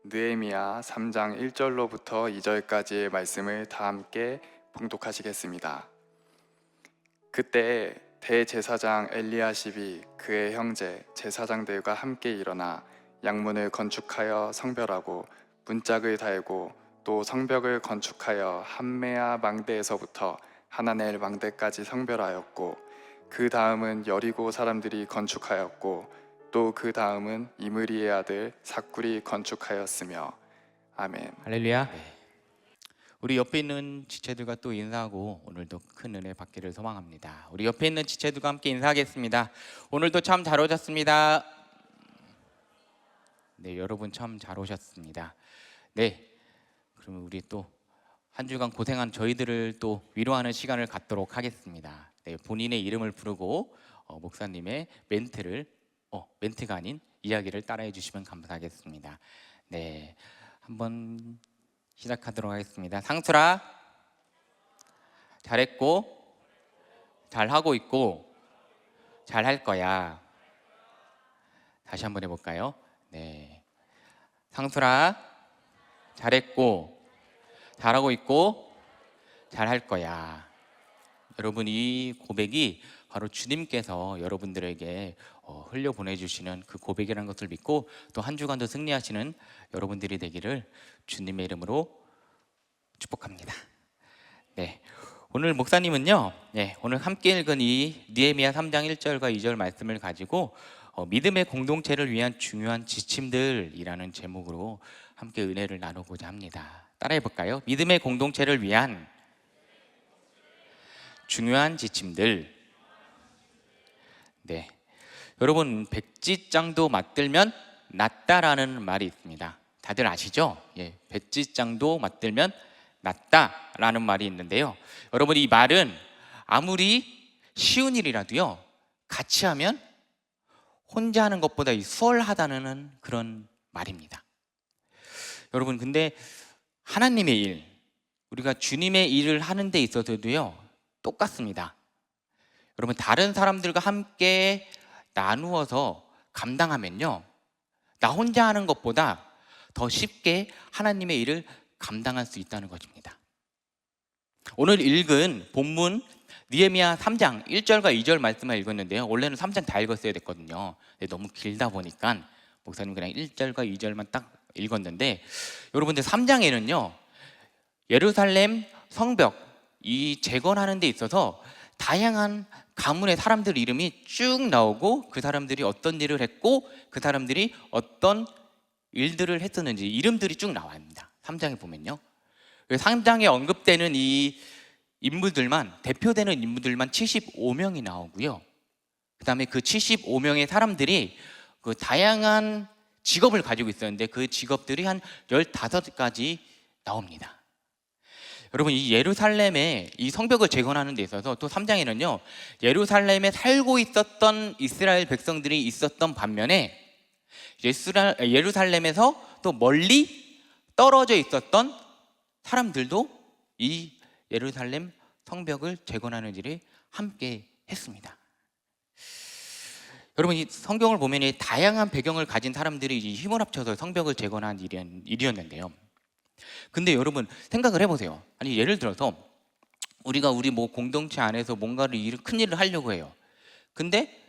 느헤미야 3장 1절로부터 2절까지의 말씀을 다 함께 봉독하시겠습니다. 그때 대제사장 엘리야십이 그의 형제 제사장들과 함께 일어나 양문을 건축하여 성별하고 문짝을 달고 또 성벽을 건축하여 함메아 망대에서부터 하나넬 망대까지 성별하였고, 그 다음은 여리고 사람들이 건축하였고, 또 그 다음은 이므리의 아들 삭굴이 건축하였으며. 아멘. 할렐루야. 우리 옆에 있는 지체들과 또 인사하고 오늘도 큰 은혜 받기를 소망합니다. 우리 옆에 있는 지체들과 함께 인사하겠습니다. 오늘도 참 잘 오셨습니다. 네, 여러분 참 잘 오셨습니다. 네, 그러면 우리 또 한 주간 고생한 저희들을 또 위로하는 시간을 갖도록 하겠습니다. 네, 본인의 이름을 부르고 목사님의 멘트가 아닌 이야기를 따라해 주시면 감사하겠습니다. 네, 한번 시작하도록 하겠습니다. 상수라, 잘했고, 잘하고 있고, 잘할 거야. 다시 한번 해볼까요? 네, 상수라, 잘했고, 잘하고 있고, 잘할 거야. 여러분, 이 고백이 바로 주님께서 여러분들에게 흘려보내주시는 그 고백이라는 것을 믿고 또 한 주간도 승리하시는 여러분들이 되기를 주님의 이름으로 축복합니다. 네, 오늘 목사님은요, 오늘 함께 읽은 이 느헤미야 3장 1절과 2절 말씀을 가지고 믿음의 공동체를 위한 중요한 지침들이라는 제목으로 함께 은혜를 나누고자 합니다. 따라해 볼까요? 믿음의 공동체를 위한 중요한 지침들. 네, 여러분, 백지장도 맞들면 낫다라는 말이 있습니다. 다들 아시죠? 백지장도 맞들면 낫다라는 말이 있는데요, 여러분, 이 말은 아무리 쉬운 일이라도요, 같이 하면 혼자 하는 것보다 수월하다는 그런 말입니다. 여러분, 근데 하나님의 일, 우리가 주님의 일을 하는 데 있어서도요 똑같습니다. 여러분, 다른 사람들과 함께 나누어서 감당하면요, 나 혼자 하는 것보다 더 쉽게 하나님의 일을 감당할 수 있다는 것입니다. 오늘 읽은 본문 느헤미야 3장 1절과 2절 말씀을 읽었는데요, 원래는 3장 다 읽었어야 됐거든요. 너무 길다 보니까 목사님 그냥 1절과 2절만 딱 읽었는데, 여러분들 3장에는요 예루살렘 성벽 이 재건하는 데 있어서 다양한 가문의 사람들 이름이 쭉 나오고, 그 사람들이 어떤 일을 했고 그 사람들이 어떤 일들을 했었는지 이름들이 쭉 나옵니다. 3장에 보면요, 3장에 언급되는 이 인물들만, 대표되는 인물들만 75명이 나오고요, 그 다음에 그 75명의 사람들이 그 다양한 직업을 가지고 있었는데 그 직업들이 한 15가지 나옵니다. 여러분, 이 예루살렘의 이 성벽을 재건하는 데 있어서 또 3장에는요 예루살렘에 살고 있었던 이스라엘 백성들이 있었던 반면에 예루살렘에서 또 멀리 떨어져 있었던 사람들도 이 예루살렘 성벽을 재건하는 일에 함께 했습니다. 여러분, 이 성경을 보면 이 다양한 배경을 가진 사람들이 힘을 합쳐서 성벽을 재건한 일이었는데요, 근데 여러분 생각을 해보세요. 아니, 예를 들어서 우리 뭐 공동체 안에서 뭔가를 큰 일을 하려고 해요. 근데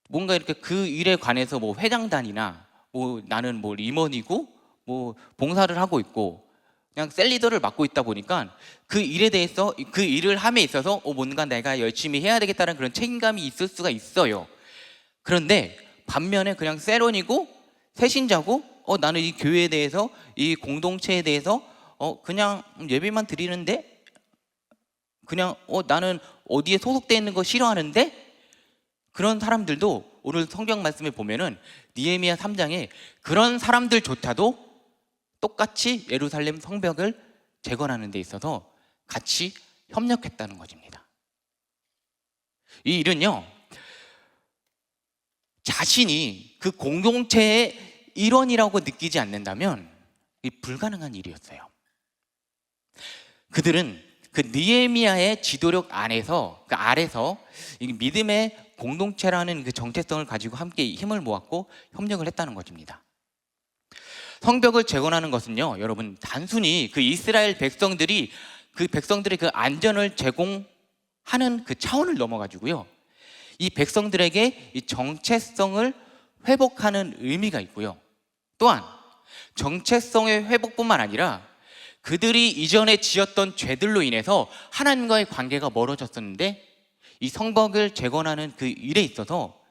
뭔가 이렇게 그 일에 관해서 뭐 회장단이나 뭐 나는 뭐 임원이고 뭐 봉사를 하고 있고 그냥 셀리더를 맡고 있다 보니까 그 일에 대해서, 그 일을 함에 있어서 뭔가 내가 열심히 해야 되겠다는 그런 책임감이 있을 수가 있어요. 그런데 반면에 그냥 세론이고 새신자고 나는 이 교회에 대해서, 이 공동체에 대해서 그냥 예배만 드리는데, 그냥 나는 어디에 소속되어 있는 거 싫어하는데, 그런 사람들도 오늘 성경 말씀에 보면은 느헤미야 3장에 그런 사람들조차도 똑같이 예루살렘 성벽을 재건하는 데 있어서 같이 협력했다는 것입니다. 이 일은요, 자신이 그 공동체의 일원이라고 느끼지 않는다면 불가능한 일이었어요. 그들은 그 느헤미야의 지도력 안에서, 그 아래서 믿음의 공동체라는 그 정체성을 가지고 함께 힘을 모았고 협력을 했다는 것입니다. 성벽을 재건하는 것은요, 여러분, 단순히 그 이스라엘 백성들이 그 백성들의 그 안전을 제공하는 그 차원을 넘어가지고요, 이 백성들에게 이 정체성을 회복하는 의미가 있고요, 또한 정체성의 회복뿐만 아니라 그들이 이전에 지었던 죄들로 인해서 하나님과의 관계가 멀어졌었는데, 이 성벽을 재건하는 그 일에 있어서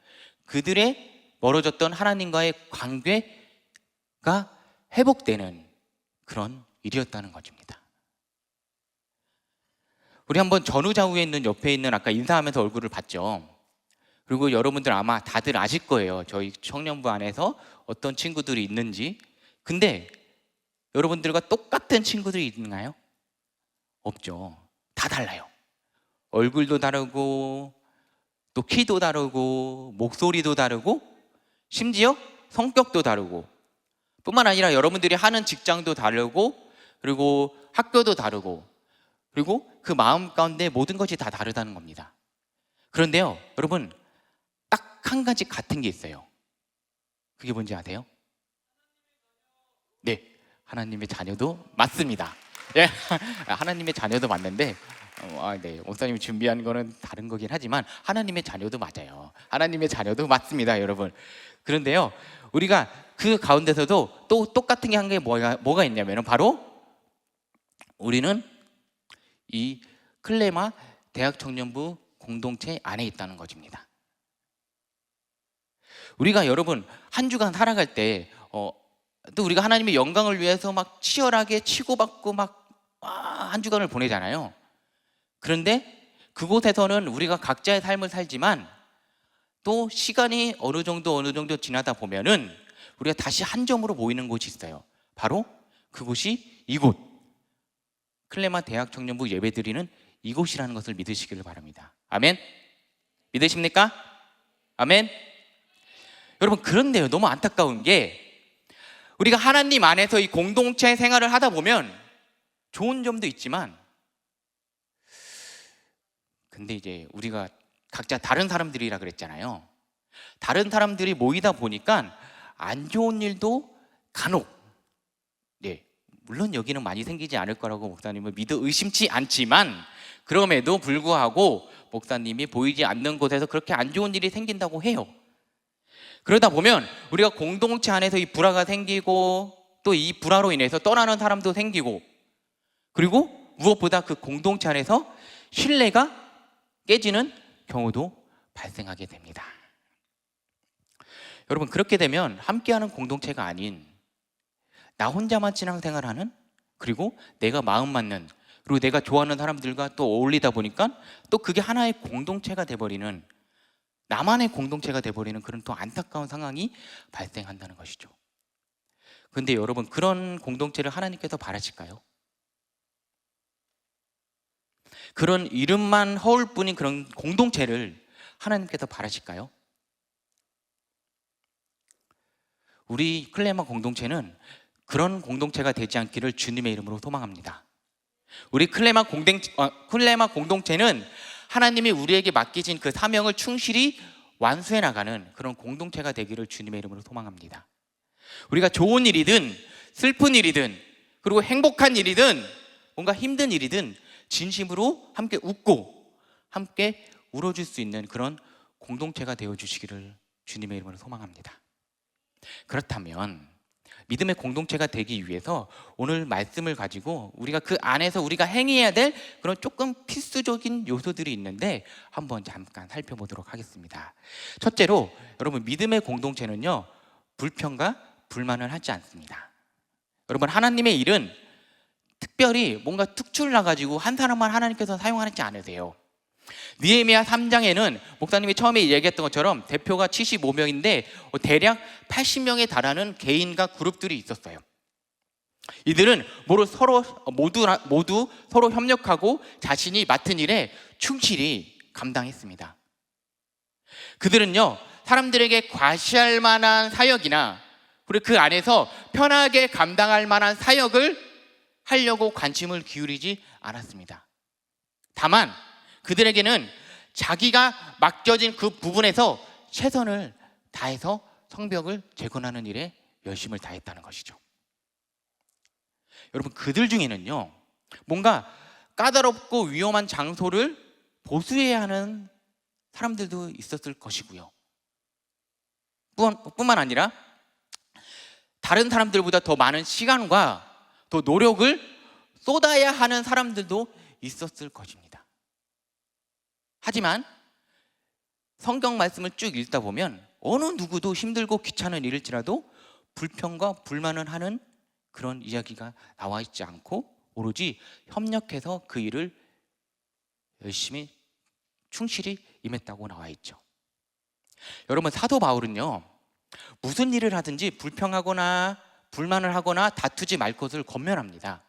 그들의 멀어졌던 하나님과의 관계가 회복되는 그런 일이었다는 것입니다. 우리 한번 전후좌우에 있는 옆에 있는 아까 인사하면서 얼굴을 봤죠. 그리고 여러분들 아마 다들 아실 거예요, 저희 청년부 안에서 어떤 친구들이 있는지. 근데 여러분들과 똑같은 친구들이 있나요? 없죠. 다 달라요. 얼굴도 다르고, 또 키도 다르고, 목소리도 다르고, 심지어 성격도 다르고, 뿐만 아니라 여러분들이 하는 직장도 다르고, 그리고 학교도 다르고, 그리고 그 마음 가운데 모든 것이 다 다르다는 겁니다. 그런데요, 여러분, 딱 한 가지 같은 게 있어요. 그게 뭔지 아세요? 네, 하나님의 자녀도 맞습니다. 예, 하나님의 자녀도 맞는데, 네, 목사님이 준비한 거는 다른 거긴 하지만 하나님의 자녀도 맞아요. 하나님의 자녀도 맞습니다, 여러분. 그런데요, 우리가 그 가운데서도 또 똑같은 게 한 게 뭐가 있냐면, 바로 우리는 이 클레마 대학 청년부 공동체 안에 있다는 것입니다. 우리가 여러분 한 주간 살아갈 때 또 우리가 하나님의 영광을 위해서 막 치열하게 치고받고 막 한 주간을 보내잖아요. 그런데 그곳에서는 우리가 각자의 삶을 살지만 또 시간이 어느 정도 지나다 보면은 우리가 다시 한 점으로 모이는 곳이 있어요. 바로 그곳이 이곳, 클레마 대학 청년부 예배드리는 이곳이라는 것을 믿으시기를 바랍니다. 아멘? 믿으십니까? 아멘? 여러분, 그런데요, 너무 안타까운 게, 우리가 하나님 안에서 이 공동체 생활을 하다 보면 좋은 점도 있지만, 근데 이제 우리가 각자 다른 사람들이라 그랬잖아요. 다른 사람들이 모이다 보니까 안 좋은 일도 간혹, 네, 물론 여기는 많이 생기지 않을 거라고 목사님은 믿어 의심치 않지만, 그럼에도 불구하고 목사님이 보이지 않는 곳에서 그렇게 안 좋은 일이 생긴다고 해요. 그러다 보면 우리가 공동체 안에서 이 불화가 생기고, 또 이 불화로 인해서 떠나는 사람도 생기고, 그리고 무엇보다 그 공동체 안에서 신뢰가 깨지는 경우도 발생하게 됩니다. 여러분, 그렇게 되면 함께하는 공동체가 아닌 나 혼자만 신앙생활하는, 그리고 내가 마음 맞는, 그리고 내가 좋아하는 사람들과 또 어울리다 보니까 또 그게 하나의 공동체가 돼버리는, 나만의 공동체가 돼버리는 그런 또 안타까운 상황이 발생한다는 것이죠. 그런데 여러분, 그런 공동체를 하나님께서 바라실까요? 그런 이름만 허울 뿐인 그런 공동체를 하나님께서 바라실까요? 우리 클레마 공동체는 그런 공동체가 되지 않기를 주님의 이름으로 소망합니다. 우리 클레마 공동체는 하나님이 우리에게 맡기신 그 사명을 충실히 완수해 나가는 그런 공동체가 되기를 주님의 이름으로 소망합니다. 우리가 좋은 일이든 슬픈 일이든, 그리고 행복한 일이든 뭔가 힘든 일이든 진심으로 함께 웃고 함께 울어줄 수 있는 그런 공동체가 되어주시기를 주님의 이름으로 소망합니다. 그렇다면 믿음의 공동체가 되기 위해서 오늘 말씀을 가지고 우리가 그 안에서 우리가 행해야 될 그런 조금 필수적인 요소들이 있는데 한번 잠깐 살펴보도록 하겠습니다. 첫째로, 여러분, 믿음의 공동체는요, 불평과 불만을 하지 않습니다. 여러분, 하나님의 일은 특별히 뭔가 특출을 나가지고 한 사람만 하나님께서 사용하지 않으세요. 느헤미야 3장에는 목사님이 처음에 얘기했던 것처럼 대표가 75명인데 대략 80명에 달하는 개인과 그룹들이 있었어요. 이들은 모두 서로 협력하고 자신이 맡은 일에 충실히 감당했습니다. 그들은요, 사람들에게 과시할 만한 사역이나, 그리고 그 안에서 편하게 감당할 만한 사역을 하려고 관심을 기울이지 않았습니다. 다만 그들에게는 자기가 맡겨진 그 부분에서 최선을 다해서 성벽을 재건하는 일에 열심을 다했다는 것이죠. 여러분, 그들 중에는요, 뭔가 까다롭고 위험한 장소를 보수해야 하는 사람들도 있었을 것이고요. 뿐만 아니라 다른 사람들보다 더 많은 시간과 더 노력을 쏟아야 하는 사람들도 있었을 것입니다. 하지만 성경 말씀을 쭉 읽다 보면 어느 누구도 힘들고 귀찮은 일일지라도 불평과 불만을 하는 그런 이야기가 나와 있지 않고 오로지 협력해서 그 일을 열심히 충실히 임했다고 나와 있죠. 여러분, 사도 바울은요, 무슨 일을 하든지 불평하거나 불만을 하거나 다투지 말 것을 권면합니다.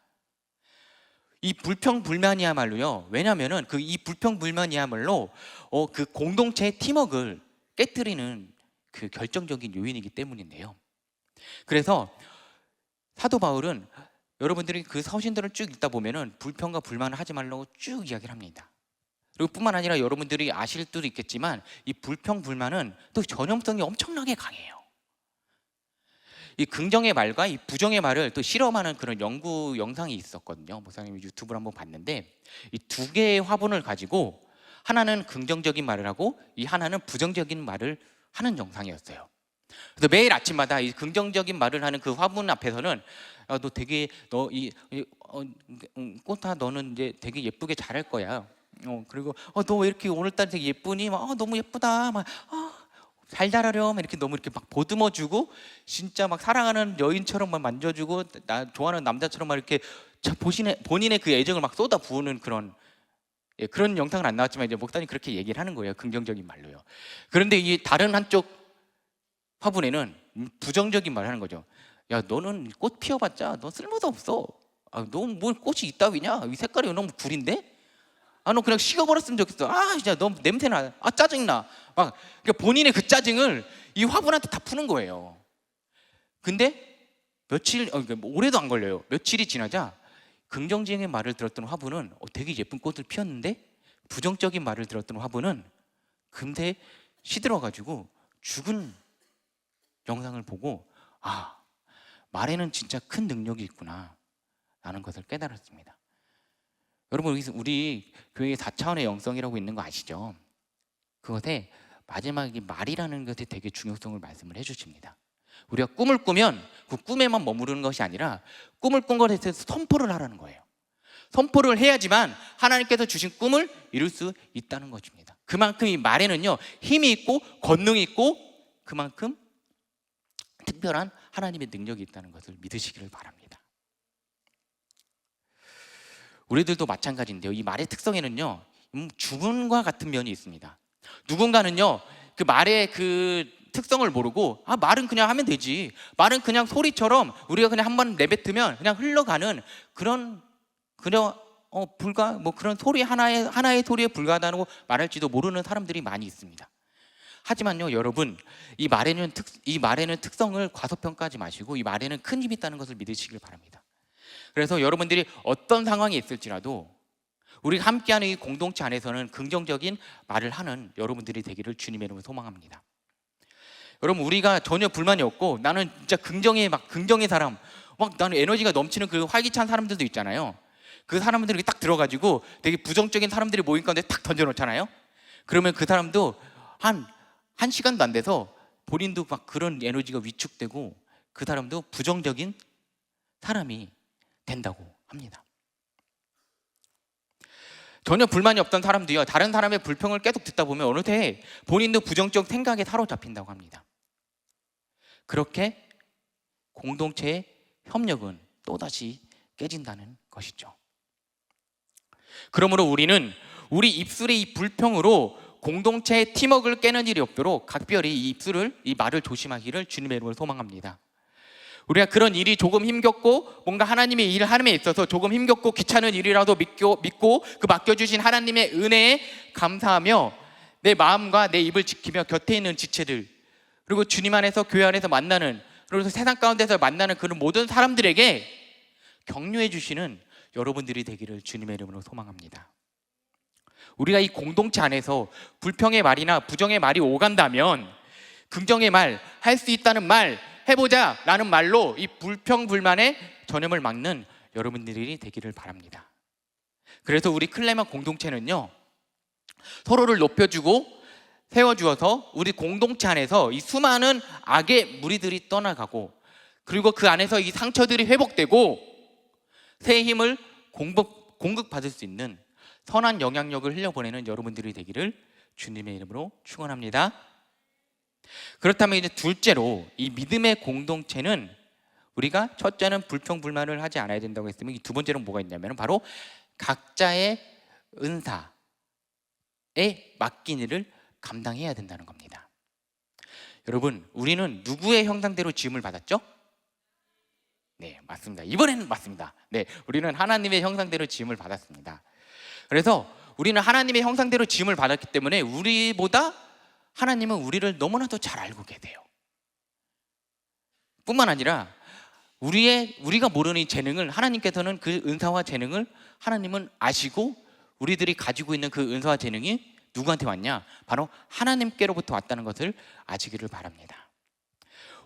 이 불평불만이야말로요, 왜냐하면은 이 불평불만이야말로 그 공동체의 팀워크를 깨뜨리는 그 결정적인 요인이기 때문인데요. 그래서 사도 바울은 여러분들이 그 서신들을 쭉 읽다 보면은 불평과 불만을 하지 말라고 쭉 이야기를 합니다. 그리고 뿐만 아니라 여러분들이 아실 수도 있겠지만 이 불평 불만은 또 전염성이 엄청나게 강해요. 이 긍정의 말과 이 부정의 말을 또 실험하는 그런 연구 영상이 있었거든요. 목사님이 유튜브를 한번 봤는데 이 두 개의 화분을 가지고 하나는 긍정적인 말을 하고 이 하나는 부정적인 말을 하는 영상이었어요. 그래서 매일 아침마다 이 긍정적인 말을 하는 그 화분 앞에서는 너 되게 꽃아 너는 이제 되게 예쁘게 잘할 거야. 그리고 너 왜 이렇게 오늘따라 되게 예쁘니? 너무 예쁘다. 잘 자라렴 이렇게 너무 이렇게 막 보듬어주고 진짜 막 사랑하는 여인처럼 막 만져주고 나 좋아하는 남자처럼 막 이렇게 본인의 그 애정을 막 쏟아 부으는 그런 영상은 안 나왔지만 이제 목사님 그렇게 얘기를 하는 거예요. 긍정적인 말로요. 그런데 이 다른 한쪽 화분에는 부정적인 말을 하는 거죠. 야, 너는 꽃 피워봤자 너 쓸모도 없어. 너 뭘 꽃이 있다위냐? 이 색깔이 너무 구린데? 너 그냥 식어버렸으면 좋겠어. 진짜 너무 냄새나. 짜증나. 막 그러니까 본인의 그 짜증을 이 화분한테 다 푸는 거예요. 근데 며칠, 그러니까 오래도 안 걸려요. 며칠이 지나자 긍정적인 말을 들었던 화분은 되게 예쁜 꽃을 피웠는데 부정적인 말을 들었던 화분은 금세 시들어가지고 죽은 영상을 보고 말에는 진짜 큰 능력이 있구나 라는 것을 깨달았습니다. 여러분, 우리 교회에 4차원의 영성이라고 있는 거 아시죠? 그것에 마지막에 말이라는 것에 되게 중요성을 말씀을 해주십니다. 우리가 꿈을 꾸면 그 꿈에만 머무르는 것이 아니라 꿈을 꾼 것에 대해서 선포를 하라는 거예요. 선포를 해야지만 하나님께서 주신 꿈을 이룰 수 있다는 것입니다. 그만큼 이 말에는요 힘이 있고 권능이 있고 그만큼 특별한 하나님의 능력이 있다는 것을 믿으시기를 바랍니다. 우리들도 마찬가지인데요, 이 말의 특성에는요 주문과 같은 면이 있습니다. 누군가는요 그 말의 그 특성을 모르고 말은 그냥 하면 되지, 말은 그냥 소리처럼 우리가 그냥 한번 내뱉으면 그냥 흘러가는 그런 그런 소리 하나의 소리에 불과하다고 말할지도 모르는 사람들이 많이 있습니다. 하지만요 여러분, 이 말에는 특성을 과소평가하지 마시고 이 말에는 큰 힘이 있다는 것을 믿으시길 바랍니다. 그래서 여러분들이 어떤 상황이 있을지라도 우리가 함께하는 이 공동체 안에서는 긍정적인 말을 하는 여러분들이 되기를 주님의 이름으로 소망합니다. 여러분, 우리가 전혀 불만이 없고 나는 진짜 긍정의 사람, 나는 에너지가 넘치는 그 활기찬 사람들도 있잖아요. 그 사람들이 딱 들어가지고 되게 부정적인 사람들이 모인 가운데 탁 던져놓잖아요. 그러면 그 사람도 한 시간도 안 돼서 본인도 막 그런 에너지가 위축되고 그 사람도 부정적인 사람이 된다고 합니다. 전혀 불만이 없던 사람도요 다른 사람의 불평을 계속 듣다 보면 어느새 본인도 부정적 생각에 사로잡힌다고 합니다. 그렇게 공동체의 협력은 또다시 깨진다는 것이죠. 그러므로 우리는 우리 입술의 이 불평으로 공동체의 팀워크를 깨는 일이 없도록 각별히 이 말을 조심하기를 주님의 이름으로 소망합니다. 우리가 그런 일이 조금 힘겹고 뭔가 하나님의 일을 하는 데 있어서 조금 힘겹고 귀찮은 일이라도 믿고 그 맡겨주신 하나님의 은혜에 감사하며 내 마음과 내 입을 지키며 곁에 있는 지체들, 그리고 주님 안에서 교회 안에서 만나는, 그리고 세상 가운데서 만나는 그런 모든 사람들에게 격려해 주시는 여러분들이 되기를 주님의 이름으로 소망합니다. 우리가 이 공동체 안에서 불평의 말이나 부정의 말이 오간다면 긍정의 말, 할 수 있다는 말, 해보자 라는 말로 이 불평불만의 전염을 막는 여러분들이 되기를 바랍니다. 그래서 우리 클레마 공동체는요, 서로를 높여주고 세워주어서 우리 공동체 안에서 이 수많은 악의 무리들이 떠나가고, 그리고 그 안에서 이 상처들이 회복되고 새 힘을 공급받을 수 있는 선한 영향력을 흘려보내는 여러분들이 되기를 주님의 이름으로 축원합니다. 그렇다면 이제 둘째로, 이 믿음의 공동체는 우리가 첫째는 불평불만을 하지 않아야 된다고 했으면, 이 두 번째는 뭐가 있냐면 바로 각자의 은사에 맡긴 일을 감당해야 된다는 겁니다. 여러분, 우리는 누구의 형상대로 지음을 받았죠? 네, 맞습니다. 이번에는 맞습니다. 네, 우리는 하나님의 형상대로 지음을 받았습니다. 그래서 우리는 하나님의 형상대로 지음을 받았기 때문에 우리보다 하나님은 우리를 너무나도 잘 알고 계세요. 뿐만 아니라 우리가 모르는 이 재능을 하나님께서는, 그 은사와 재능을 하나님은 아시고, 우리들이 가지고 있는 그 은사와 재능이 누구한테 왔냐? 바로 하나님께로부터 왔다는 것을 아시기를 바랍니다.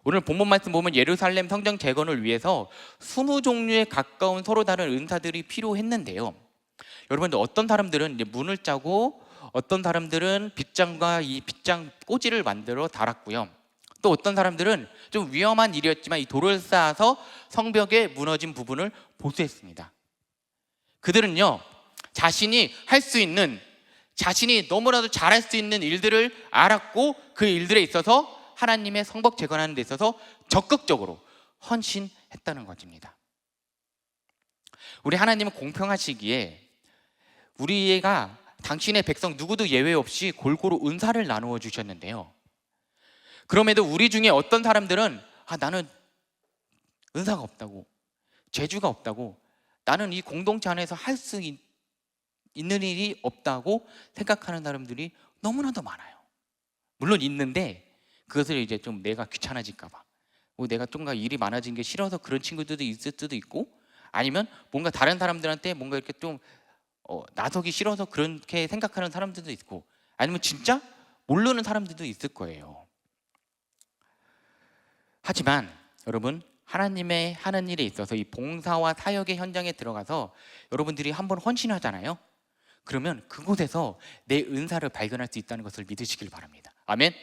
오늘 본문 말씀 보면 예루살렘 성전 재건을 위해서 20종류에 가까운 서로 다른 은사들이 필요했는데요, 여러분들, 어떤 사람들은 이제 문을 짜고, 어떤 사람들은 빗장과 이 빗장 꼬지를 만들어 달았고요, 또 어떤 사람들은 좀 위험한 일이었지만 이 돌을 쌓아서 성벽에 무너진 부분을 보수했습니다. 그들은요, 자신이 할 수 있는, 자신이 너무나도 잘할 수 있는 일들을 알았고, 그 일들에 있어서 하나님의 성벽 재건하는 데 있어서 적극적으로 헌신했다는 것입니다. 우리 하나님은 공평하시기에 우리가, 당신의 백성 누구도 예외 없이 골고루 은사를 나누어 주셨는데요, 그럼에도 우리 중에 어떤 사람들은 나는 은사가 없다고, 재주가 없다고, 나는 이 공동체 안에서 할 수 있는 일이 없다고 생각하는 사람들이 너무나도 많아요. 물론 있는데 그것을 이제 좀 내가 귀찮아질까 봐, 내가 좀 일이 많아진 게 싫어서 그런 친구들도 있을 수도 있고, 아니면 뭔가 다른 사람들한테 뭔가 이렇게 좀 나서기 싫어서 그렇게 생각하는 사람들도 있고, 아니면 진짜 모르는 사람들도 있을 거예요. 하지만 여러분, 하나님의 하는 일에 있어서 이 봉사와 사역의 현장에 들어가서 여러분들이 한번 헌신하잖아요. 그러면 그곳에서 내 은사를 발견할 수 있다는 것을 믿으시길 바랍니다. 아멘.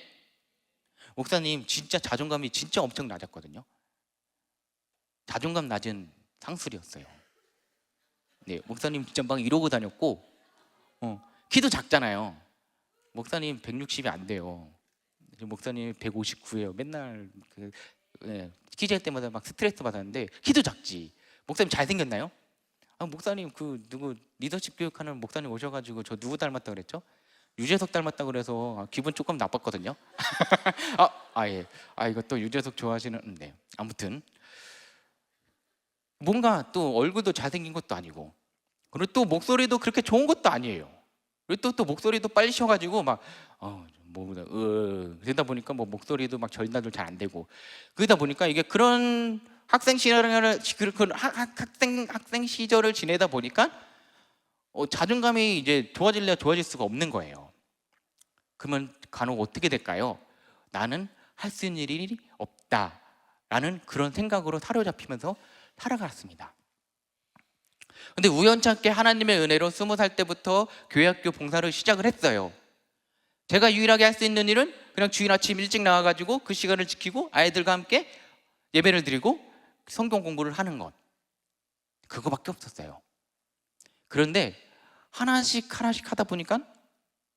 목사님, 진짜 자존감이 진짜 엄청 낮았거든요. 자존감 낮은 상술이었어요. 네, 목사님 진짜 막 이러고 다녔고, 키도 작잖아요. 목사님 160이 안 돼요. 목사님 159예요. 맨날 키 잴 때마다 막 스트레스 받았는데, 키도 작지. 목사님 잘생겼나요? 목사님 누구 리더십 교육하는 목사님 오셔가지고 저 누구 닮았다 그랬죠? 유재석 닮았다 그래서 기분 조금 나빴거든요. 예. 이것도 유재석 좋아하시는. 네. 아무튼 뭔가 또 얼굴도 잘생긴 것도 아니고, 그리고 또 목소리도 그렇게 좋은 것도 아니에요. 그리고 또 목소리도 빨리 쉬어가지고 막 그러다 보니까 뭐 목소리도 막 전달도 잘 안 되고, 그러다 보니까 이게 그런 학생 시절을 지내다 보니까 자존감이 이제 좋아질래야 좋아질 수가 없는 거예요. 그러면 간혹 어떻게 될까요? 나는 할 수 있는 일이 없다라는 그런 생각으로 사로잡히면서 살아갔습니다. 근데 우연찮게 하나님의 은혜로 20살 때부터 교회학교 봉사를 시작을 했어요. 제가 유일하게 할 수 있는 일은 그냥 주일 아침 일찍 나와가지고 그 시간을 지키고 아이들과 함께 예배를 드리고 성경 공부를 하는 것, 그거밖에 없었어요. 그런데 하나씩 하다 보니까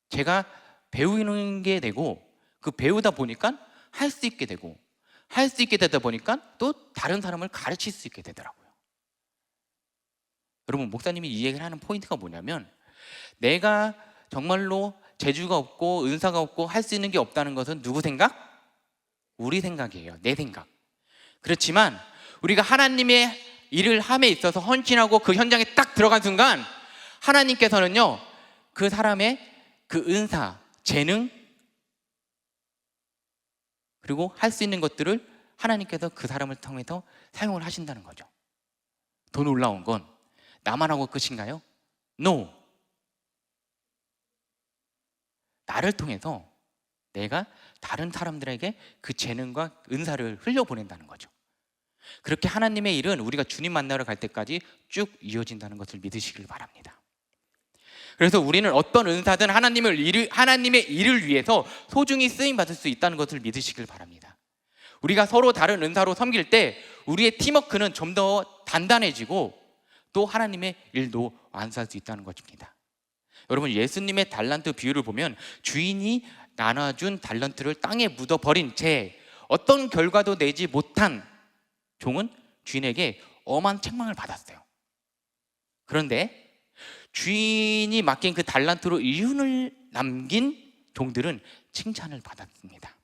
제가 배우는 게 되고, 그 배우다 보니까 할 수 있게 되고, 할 수 있게 되다 보니까 또 다른 사람을 가르칠 수 있게 되더라고요. 여러분, 목사님이 이 얘기를 하는 포인트가 뭐냐면, 내가 정말로 재주가 없고 은사가 없고 할 수 있는 게 없다는 것은 누구 생각? 우리 생각이에요. 내 생각. 그렇지만 우리가 하나님의 일을 함에 있어서 헌신하고 그 현장에 딱 들어간 순간, 하나님께서는요, 그 사람의 그 은사, 재능, 그리고 할 수 있는 것들을 하나님께서 그 사람을 통해서 사용을 하신다는 거죠. 더 놀라운 건, 나만 하고 끝인가요? No. 나를 통해서 내가 다른 사람들에게 그 재능과 은사를 흘려보낸다는 거죠. 그렇게 하나님의 일은 우리가 주님 만나러 갈 때까지 쭉 이어진다는 것을 믿으시길 바랍니다. 그래서 우리는 어떤 은사든 하나님의 일을 위해서 소중히 쓰임 받을 수 있다는 것을 믿으시길 바랍니다. 우리가 서로 다른 은사로 섬길 때 우리의 팀워크는 좀 더 단단해지고 또 하나님의 일도 완수할 수 있다는 것입니다. 여러분, 예수님의 달란트 비유를 보면 주인이 나눠준 달란트를 땅에 묻어버린 채 어떤 결과도 내지 못한 종은 주인에게 엄한 책망을 받았어요. 그런데 주인이 맡긴 그 달란트로 이윤을 남긴 종들은 칭찬을 받았습니다.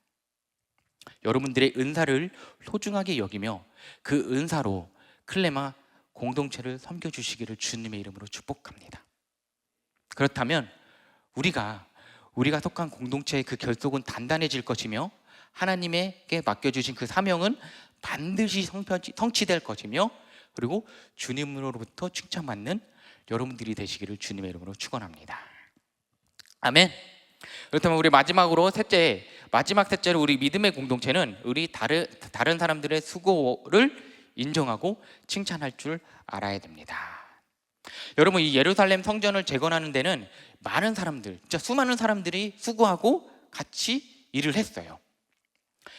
여러분들의 은사를 소중하게 여기며 그 은사로 클레마 공동체를 섬겨주시기를 주님의 이름으로 축복합니다. 그렇다면 우리가 속한 공동체의 그 결속은 단단해질 것이며 하나님에게 맡겨주신 그 사명은 반드시 성취될 것이며 그리고 주님으로부터 칭찬받는 여러분들이 되시기를 주님의 이름으로 축원합니다. 아멘. 그렇다면 우리 마지막 셋째로 우리 믿음의 공동체는 우리 다른 사람들의 수고를 인정하고 칭찬할 줄 알아야 됩니다. 여러분, 이 예루살렘 성전을 재건하는 데는 많은 사람들, 진짜 수많은 사람들이 수고하고 같이 일을 했어요.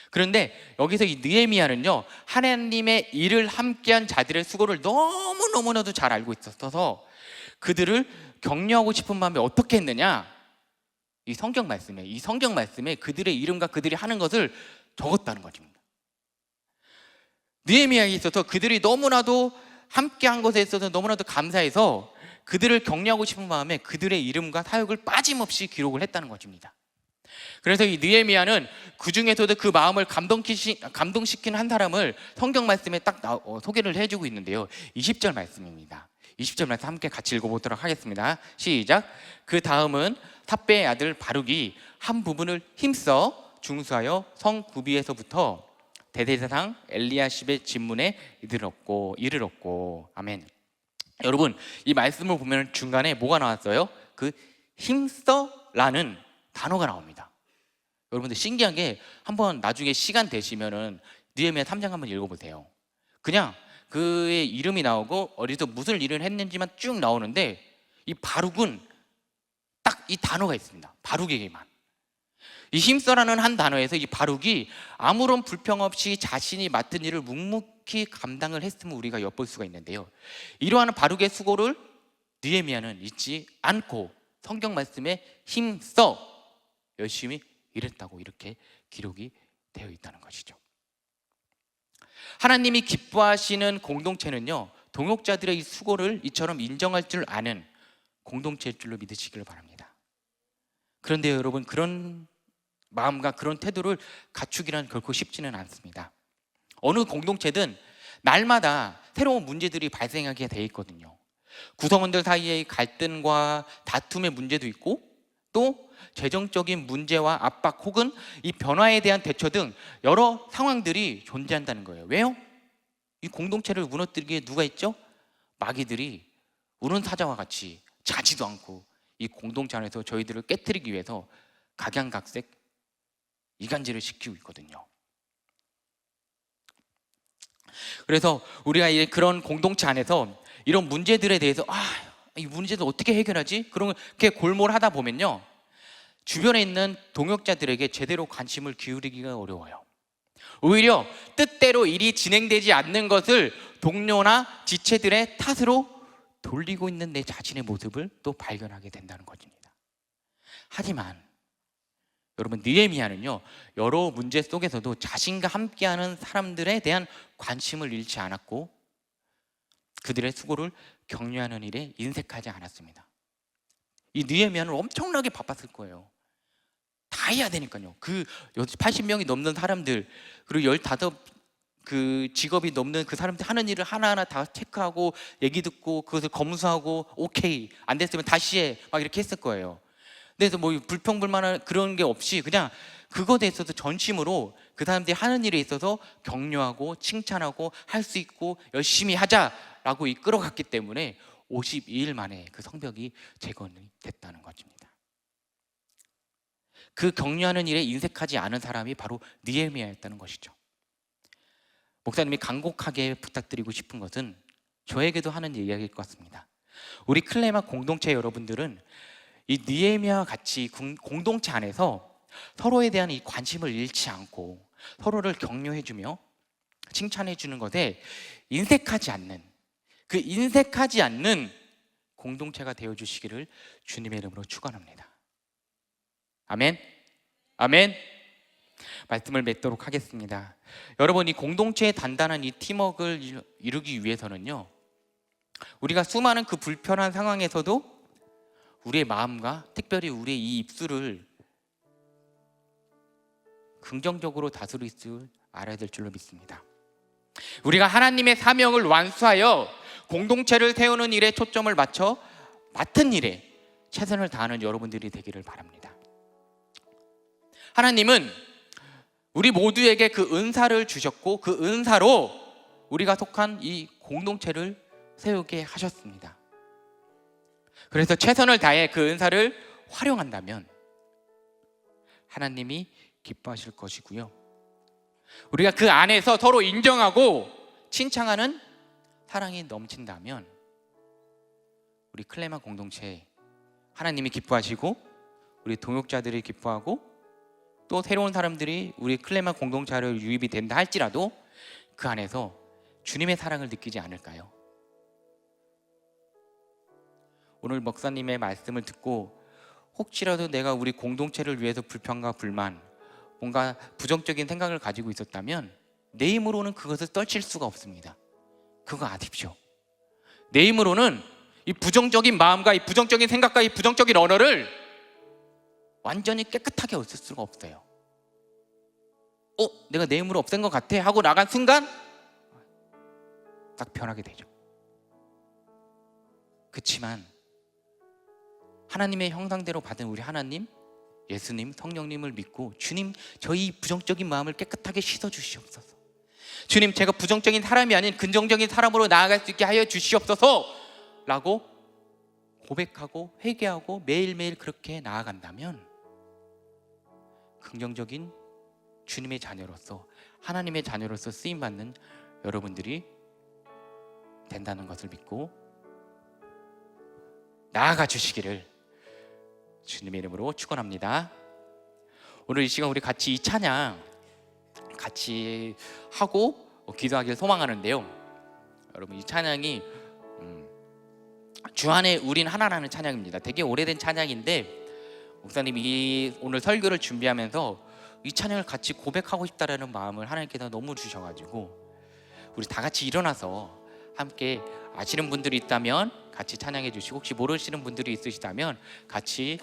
그런데 여기서 이 느헤미야는요, 하나님의 일을 함께한 자들의 수고를 너무너무나도 잘 알고 있어서 그들을 격려하고 싶은 마음에 어떻게 했느냐, 이 성경 말씀에 그들의 이름과 그들이 하는 것을 적었다는 것입니다. 느헤미야에 있어서 그들이 너무나도 함께한 것에 있어서 너무나도 감사해서 그들을 격려하고 싶은 마음에 그들의 이름과 사역을 빠짐없이 기록을 했다는 것입니다. 그래서 이 느헤미야는 그 중에서도 그 마음을 감동시킨 한 사람을 성경 말씀에 딱 소개를 해주고 있는데요. 20절 말씀입니다. 20절 말씀 함께 같이 읽어보도록 하겠습니다. 시작. 그 다음은 삽배의 아들 바룩이 한 부분을 힘써 중수하여 성 구비에서부터 대제사장 엘리야십의 진문에 이르렀고. 아멘. 여러분, 이 말씀을 보면 중간에 뭐가 나왔어요? 그 힘써라는 단어가 나옵니다. 여러분들 신기한 게 한번 나중에 시간 되시면은 느헤미야 3장 한번 읽어보세요. 그냥 그의 이름이 나오고 어디서 무슨 일을 했는지만 쭉 나오는데 이 바룩은 딱 이 단어가 있습니다. 바룩에게만. 이 힘써라는 한 단어에서 이 바룩이 아무런 불평 없이 자신이 맡은 일을 묵묵히 감당을 했음을 우리가 엿볼 수가 있는데요. 이러한 바룩의 수고를 느헤미야는 잊지 않고 성경 말씀에 힘써 열심히 일했다고 이렇게 기록이 되어 있다는 것이죠. 하나님이 기뻐하시는 공동체는요, 동역자들의 이 수고를 이처럼 인정할 줄 아는 공동체일 줄로 믿으시길 바랍니다. 그런데 여러분, 그런 마음과 그런 태도를 갖추기란 결코 쉽지는 않습니다. 어느 공동체든 날마다 새로운 문제들이 발생하게 돼 있거든요. 구성원들 사이의 갈등과 다툼의 문제도 있고 또 재정적인 문제와 압박 혹은 이 변화에 대한 대처 등 여러 상황들이 존재한다는 거예요. 왜요? 이 공동체를 무너뜨리기에 누가 있죠? 마귀들이 우는 사자와 같이 자지도 않고 이 공동체 안에서 저희들을 깨트리기 위해서 각양각색 이간질을 시키고 있거든요. 그래서 우리가 그런 공동체 안에서 이런 문제들에 대해서 이 문제를 어떻게 해결하지? 그렇게 골몰하다 보면요, 주변에 있는 동역자들에게 제대로 관심을 기울이기가 어려워요. 오히려 뜻대로 일이 진행되지 않는 것을 동료나 지체들의 탓으로 돌리고 있는 내 자신의 모습을 또 발견하게 된다는 것입니다. 하지만 여러분, 느헤미야는요, 여러 문제 속에서도 자신과 함께하는 사람들에 대한 관심을 잃지 않았고 그들의 수고를 격려하는 일에 인색하지 않았습니다. 이 느헤미야는 엄청나게 바빴을 거예요. 다 해야 되니까요. 그 80명이 넘는 사람들, 그리고 15 그 직업이 넘는 그 사람들 하는 일을 하나하나 다 체크하고 얘기 듣고 그것을 검수하고 오케이, 안 됐으면 다시 해, 막 이렇게 했을 거예요. 그래서 뭐 불평불만한 그런 게 없이 그냥 그것에 있어서 전심으로 그 사람들이 하는 일에 있어서 격려하고 칭찬하고 할 수 있고 열심히 하자라고 이끌어갔기 때문에 52일 만에 그 성벽이 재건이 됐다는 것입니다. 그 격려하는 일에 인색하지 않은 사람이 바로 느헤미야였다는 것이죠. 목사님이 간곡하게 부탁드리고 싶은 것은 저에게도 하는 이야기일 것 같습니다. 우리 클레마 공동체 여러분들은 이 느헤미야와 같이 공동체 안에서 서로에 대한 이 관심을 잃지 않고 서로를 격려해주며 칭찬해주는 것에 인색하지 않는 공동체가 되어주시기를 주님의 이름으로 축원합니다. 아멘. 아멘. 말씀을 맺도록 하겠습니다. 여러분, 이 공동체의 단단한 이 팀워크를 이루기 위해서는요, 우리가 수많은 그 불편한 상황에서도 우리의 마음과 특별히 우리의 이 입술을 긍정적으로 다스릴 줄 알아야 될 줄로 믿습니다. 우리가 하나님의 사명을 완수하여 공동체를 세우는 일에 초점을 맞춰 맡은 일에 최선을 다하는 여러분들이 되기를 바랍니다. 하나님은 우리 모두에게 그 은사를 주셨고 그 은사로 우리가 속한 이 공동체를 세우게 하셨습니다. 그래서 최선을 다해 그 은사를 활용한다면 하나님이 기뻐하실 것이고요, 우리가 그 안에서 서로 인정하고 칭찬하는 사랑이 넘친다면 우리 클레마 공동체에 하나님이 기뻐하시고 우리 동역자들이 기뻐하고 또 새로운 사람들이 우리 클레마 공동체를 유입이 된다 할지라도 그 안에서 주님의 사랑을 느끼지 않을까요? 오늘 목사님의 말씀을 듣고 혹시라도 내가 우리 공동체를 위해서 불평과 불만, 뭔가 부정적인 생각을 가지고 있었다면 내 힘으로는 그것을 떨칠 수가 없습니다. 그거 아십시오. 내 힘으로는 이 부정적인 마음과 이 부정적인 생각과 이 부정적인 언어를 완전히 깨끗하게 없앨 수가 없어요. 내가 내 힘으로 없앤 것 같아 하고 나간 순간 딱 변하게 되죠. 그렇지만 하나님의 형상대로 받은 우리 하나님, 예수님, 성령님을 믿고 주님, 저희 부정적인 마음을 깨끗하게 씻어 주시옵소서. 주님, 제가 부정적인 사람이 아닌 긍정적인 사람으로 나아갈 수 있게 하여 주시옵소서 라고 고백하고 회개하고 매일매일 그렇게 나아간다면 긍정적인 주님의 자녀로서, 하나님의 자녀로서 쓰임받는 여러분들이 된다는 것을 믿고 나아가 주시기를 주님의 이름으로 축원합니다. 오늘 이 시간 우리 같이 이 찬양 같이 하고 기도하길 소망하는데요, 여러분, 이 찬양이 주 안에 우린 하나라는 찬양입니다. 되게 오래된 찬양인데 목사님이 오늘 설교를 준비하면서 이 찬양을 같이 고백하고 싶다라는 마음을 하나님께서 너무 주셔가지고 우리 다 같이 일어나서 함께, 아시는 분들이 있다면 같이 찬양해 주시고 혹시 모르시는 분들이 있으시다면 같이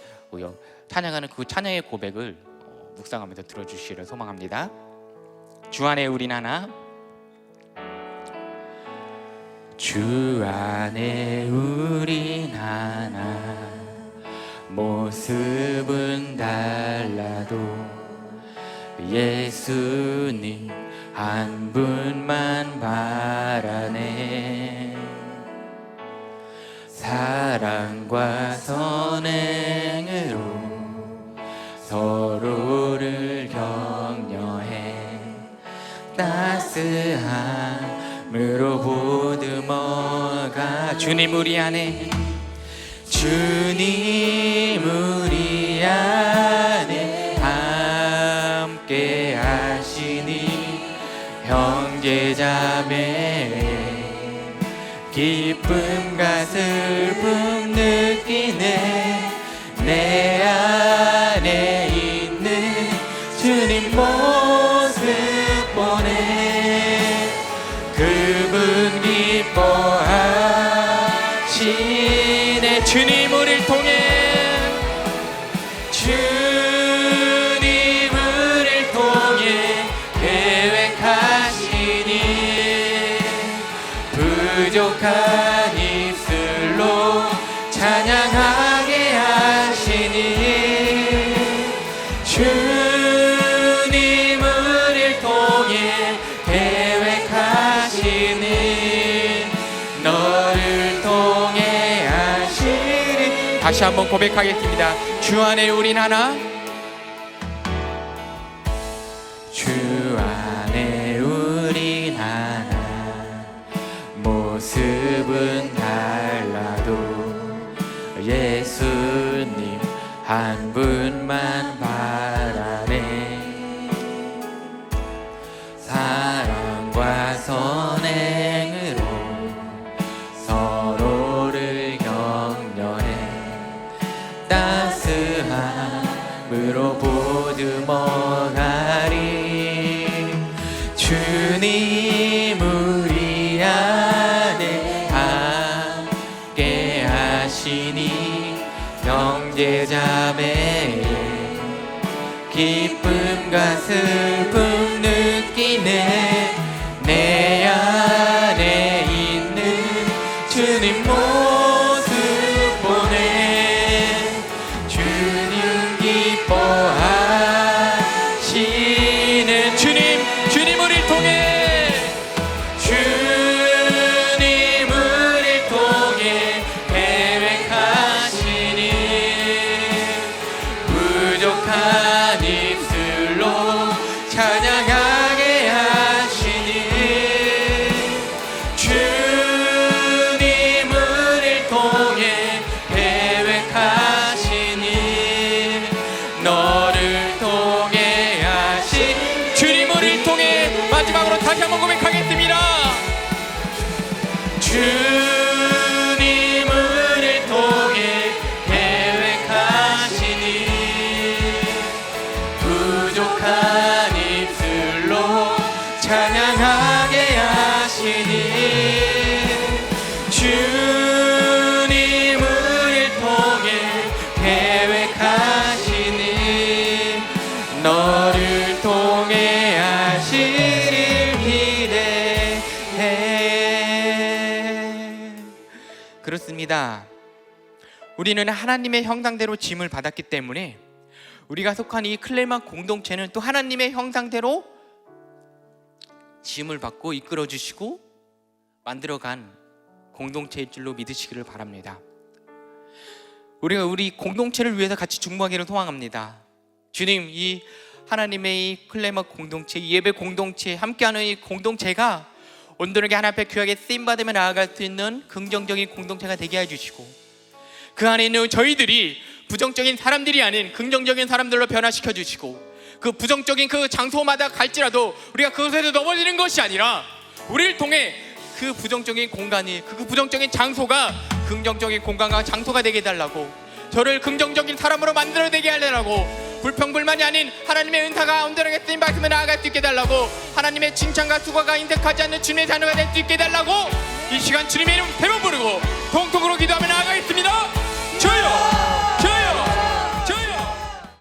찬양하는 그 찬양의 고백을 묵상하면서 들어주시기를 소망합니다. 주 안에 우린 하나. 주 안에 우린 하나, 모습은 달라도 예수님 한 분만 바라네. 사랑과 선행으로 서로를 격려해 따스함으로 보듬어가. 주님 우리 안에, 주님 우리 안에 함께 하시니 형제자매 기쁨과 슬픔 느끼네. 내 안에 있는 주님 모습 보네. 그분 기뻐하시네. 주님 우리를 통해, 주님 우리를 통해 계획하시니 부족한 입술로 찬양하게 하시니. 주님 우리를 통해 계획하시니 너를 통해 하시니. 다시 한번 고백하겠습니다. 주 안에 우린 하나. 주 안에 우린 하나, 모습은 달라도 예수님 한 분만 바라네. 사랑과 선행으로 서로를 격려해 따스함으로 보듬어가리. 주님 우리 안에 함께 하시니 형제자매의 기쁨과 슬픔 느끼네. 내 안에 있는 주님 모습 보네. 주님 기뻐하시는 주님 우리를 통해 주님 우리를 통해 계획하시니 부족한 입술로 찬양하게 하시니 주님 우리를 통해 계획하시니 너를 통해 하신 주님 우리를 통해. 마지막으로 다시 한번 고백하겠습니다. 주님 우리를 통해 계획하시니 부족한 입술로 찬양하게 하시니 주님 우리를 통해 계획하시니 너를 통해 하시리를 기대해. 그렇습니다. 우리는 하나님의 형상대로 지음을 받았기 때문에 우리가 속한 이 클레마 공동체는 또 하나님의 형상대로 지음을 받고 이끌어 주시고 만들어간 공동체일 줄로 믿으시기를 바랍니다. 우리가 우리 공동체를 위해서 같이 중보하기를 소망합니다. 주님, 이 하나님의 이 클레마 공동체, 이 예배 공동체, 함께하는 이 공동체가 온전하게 하나님 앞에 귀하게 쓰임받으며 나아갈 수 있는 긍정적인 공동체가 되게 해주시고 그 안에 있는 저희들이 부정적인 사람들이 아닌 긍정적인 사람들로 변화시켜 주시고 그 부정적인 그 장소마다 갈지라도 우리가 그것에서 넘어지는 것이 아니라 우리를 통해 그 부정적인 공간이 그 부정적인 장소가 긍정적인 공간과 장소가 되게 해달라고, 저를 긍정적인 사람으로 만들어내게 하려고, 불평불만이 아닌 하나님의 은사가 온전하게 쓰임받으며 나아갈 수 있게 해달라고, 하나님의 칭찬과 수고가 인색하지 않는 주님의 자녀가 될 수 있게 해달라고 이 시간 주님의 이름 세번 부르고 통통으로 기도하며 나아가겠습니다.